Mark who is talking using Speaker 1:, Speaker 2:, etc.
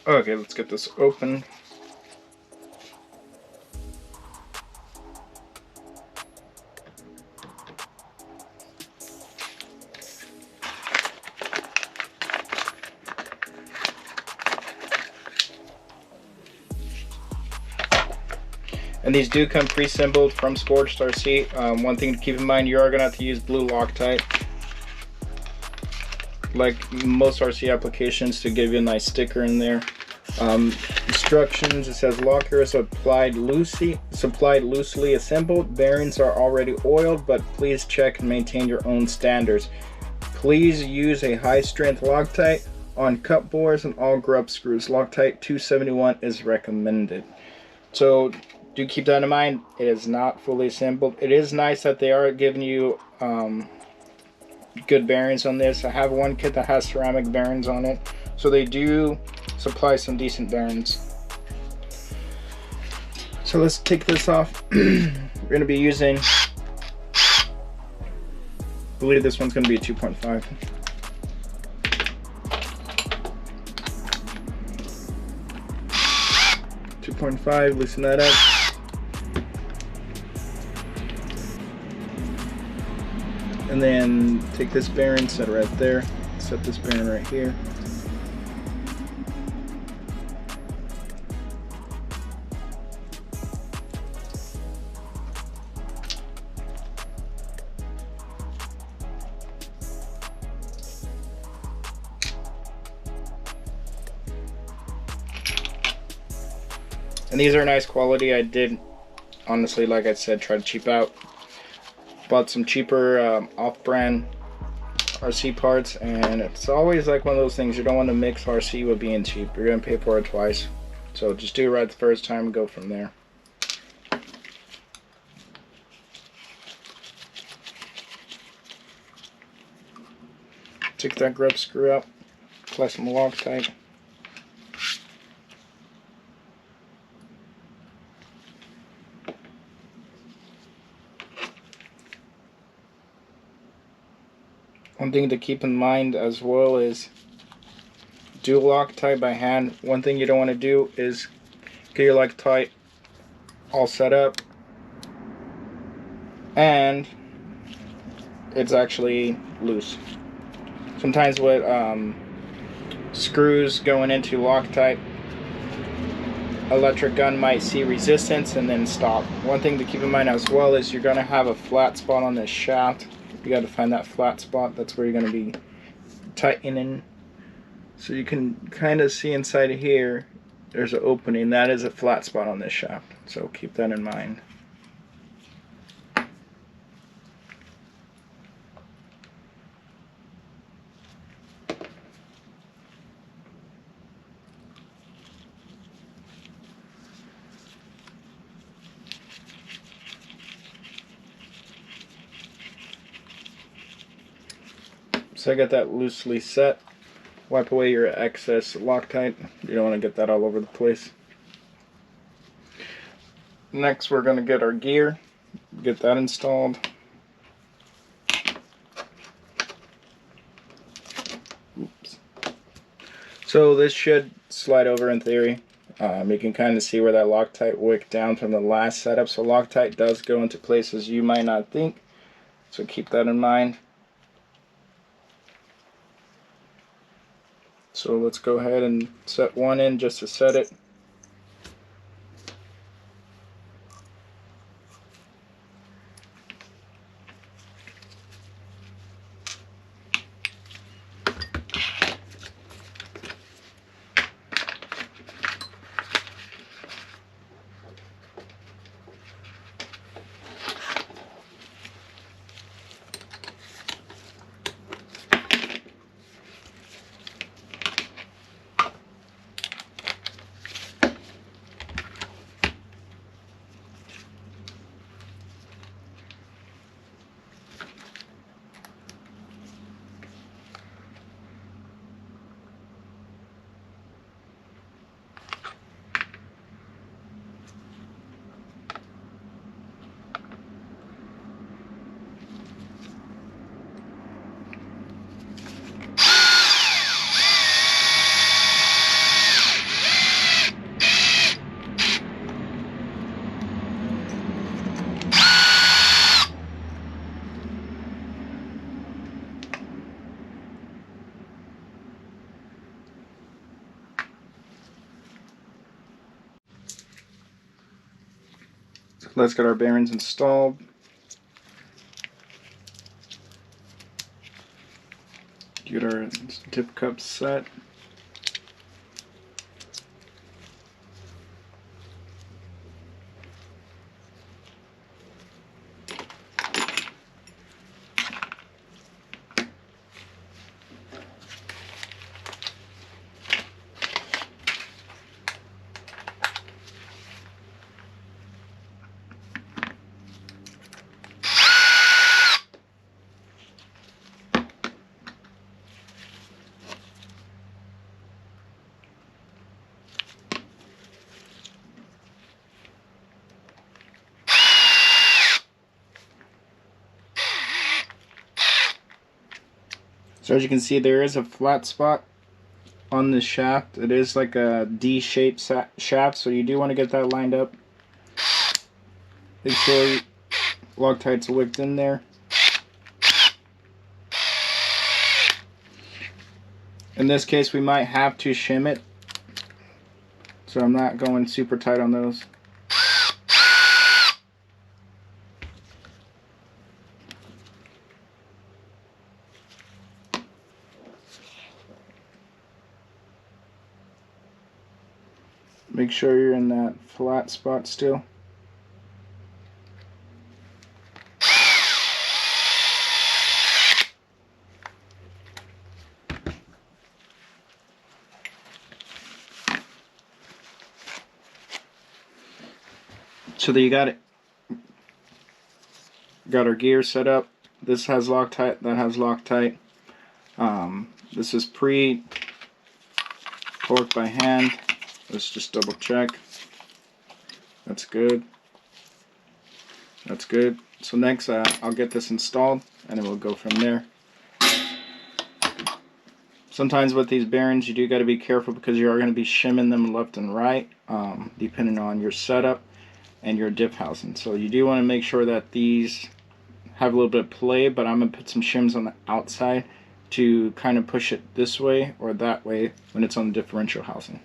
Speaker 1: Okay, let's get this open. And these do come pre-assembled from Scorched RC. One thing to keep in mind, you are going to have to use blue Loctite, like most RC applications, to give you a nice sticker in there. Instructions, it says locker is supplied loosely assembled. Bearings are already oiled, but please check and maintain your own standards. Please use a high strength Loctite on cut bores and all grub screws. Loctite 271 is recommended. So do keep that in mind. It is not fully assembled. It is nice that they are giving you good bearings on this. I have one kit that has ceramic bearings on it, so they do supply some decent bearings. So let's take this off. We're going to be using, I believe this one's going to be a 2.5. Loosen that up. And then take this bearing, set it right there. Set this bearing right here. And these are nice quality. I did, honestly, like I said, try to cheap out. Bought some cheaper off-brand RC parts, and it's always like one of those things, you don't want to mix RC with being cheap. You're going to pay for it twice. So just do it right the first time and go from there. Take that grub screw out, apply some Loctite. One thing to keep in mind as well is do Loctite by hand. One thing you don't want to do is get your Loctite all set up and it's actually loose. Sometimes with screws going into Loctite, electric gun might see resistance and then stop. One thing to keep in mind as well is you're going to have a flat spot on this shaft. You got to find that flat spot. That's where you're going to be tightening. So you can kind of see inside of here, there's an opening. That is a flat spot on this shaft. So keep that in mind. So I got that loosely set. Wipe away your excess Loctite. You don't want to get that all over the place. Next we're going to get our gear. Get that installed. Oops. So this should slide over in theory. You can kind of see where that Loctite wick down from the last setup. So Loctite does go into places you might not think. So keep that in mind. So let's go ahead and set one in just to set it. Let's get our bearings installed. Get our dip cup set. So as you can see, there is a flat spot on this shaft. It is like a D-shaped shaft, so you do want to get that lined up. Make sure Loctite's wicked in there. In this case, we might have to shim it, so I'm not going super tight on those. Make sure you're in that flat spot still. So there you got it. Got our gear set up. This has Loctite, that has Loctite. This is pre-torqued by hand. Let's just double check. That's good. That's good. So next I'll get this installed and then we'll go from there. Sometimes with these bearings you do got to be careful because you are going to be shimming them left and right depending on your setup and your dip housing. So you do want to make sure that these have a little bit of play, but I'm going to put some shims on the outside to kind of push it this way or that way when it's on the differential housing.